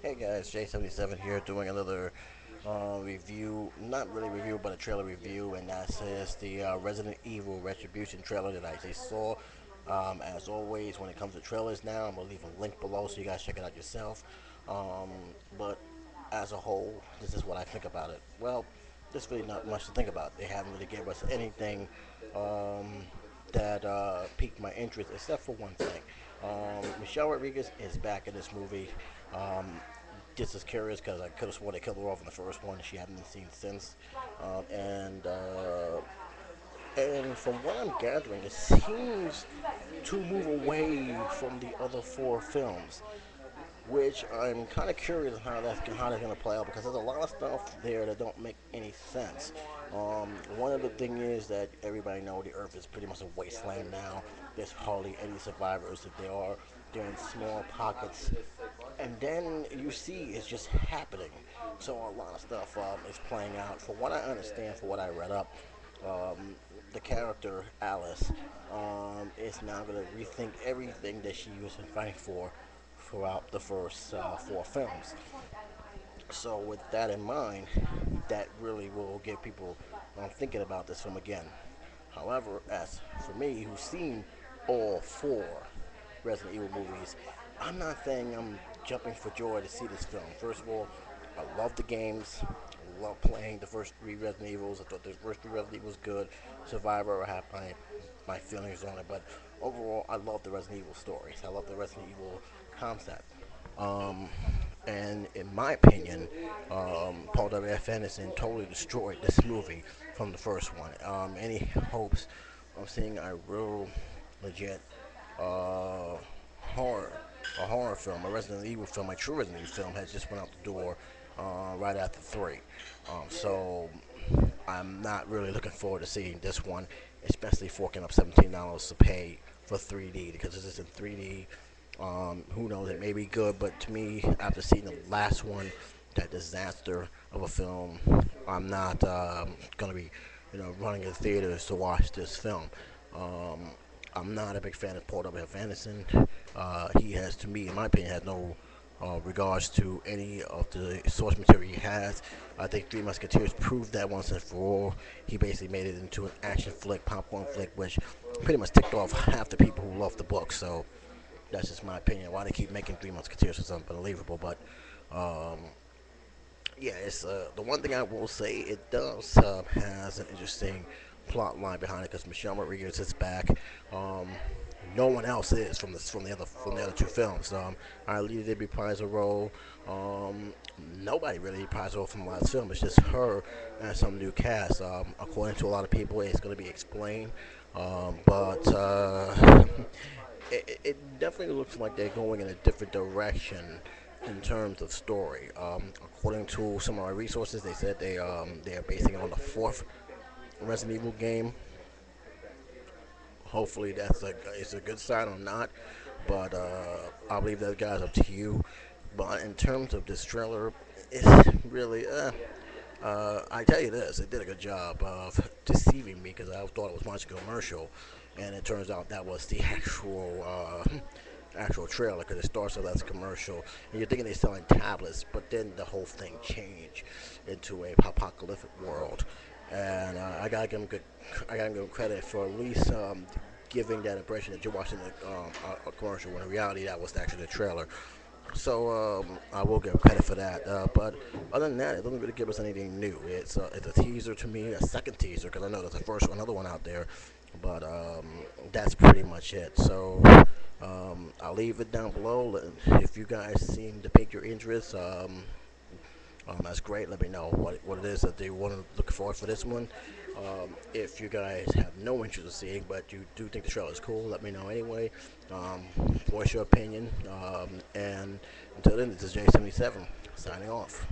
Hey guys, J77 here doing another review, not really review, but a trailer review, and that says the Resident Evil Retribution trailer that I just saw. As always, when it comes to trailers now, I'm going to leave a link below so you guys check it out yourself. Um, but as a whole, this is what I think about it. Well, there's really not much to think about. They haven't really given us anything um, that piqued my interest, except for one thing. Michelle Rodriguez is back in this movie. Um, just as curious because I could have sworn they killed her off in the first one. She hadn't been seen since, um, and uh, and from what I'm gathering, it seems to move away from the other four films, which I'm kind of curious how that's going to play out because there's a lot of stuff there that don't make any sense. One of the things is that everybody know the Earth is pretty much a wasteland now. There's hardly any survivors. If there are, they're in small pockets, and then you see it's just happening. So a lot of stuff is playing out. From what I understand, from what I read up, um, the character Alice is now going to rethink everything that she was fighting for throughout the first four films. So with that in mind, that really will get people thinking about this film again. However, as for me, who's seen all four Resident Evil movies, I'm not saying I'm jumping for joy to see this film. First of all, I love the games. I love playing the first three Resident Evils. I thought the first three Resident Evils good. Survivor, I have my feelings on it, but overall, I love the Resident Evil stories. I love the Resident Evil concept. Um, and in my opinion, Paul W. F. Venison totally destroyed this movie from the first one. Any hopes of seeing a real, legit uh, horror, a horror film, a Resident Evil film, a true Resident Evil film, has just went out the door right after three. So I'm not really looking forward to seeing this one, especially forking up $17 to pay for 3D because this is in 3D. Who knows? It may be good, but to me, after seeing the last one, that disaster of a film, I'm not gonna be, running in theaters to watch this film. Um, I'm not a big fan of Paul W. Venison. He has, to me, in my opinion, has no regards to any of the source material he has. I think Three Musketeers proved that once and for all. He basically made it into an action flick, popcorn flick, which pretty much ticked off half the people who love the book. So that's just my opinion. Why they keep making Three Musketeers is unbelievable. But um, yeah, it's the one thing I will say. It does has an interesting plot line behind it because Michelle Rodriguez is back. Um, no one else is from the other two films. Arlene did reprise a role. Um, Nobody really reprised a role from the last film. It's just her and some new cast. According to a lot of people, it's going to be explained, but it definitely looks like they're going in a different direction in terms of story. According to some of my resources, they said they are basing it on the fourth Resident Evil game. Hopefully, it's a good sign or not, but I'll leave that guys up to you. But in terms of this trailer, it's really I tell you this, it did a good job of deceiving me because I thought it was watching a commercial, and it turns out that was the actual trailer because it starts with as a commercial, and you're thinking they're selling tablets, but then the whole thing changed into a apocalyptic world, and I gotta give them credit for at least giving that impression that you're watching a commercial when in reality that was actually the trailer. So I will give credit for that. But other than that, it doesn't really give us anything new. It's a teaser to me, a second teaser, because I know there's another one out there. But that's pretty much it. So I'll leave it down below. If you guys seem to pique your interest, that's great. Let me know what it is that they want to look for this one. If you guys have no interest in seeing, but you do think the trailer is cool, let me know anyway. Voice your opinion. And until then, this is J77 signing off.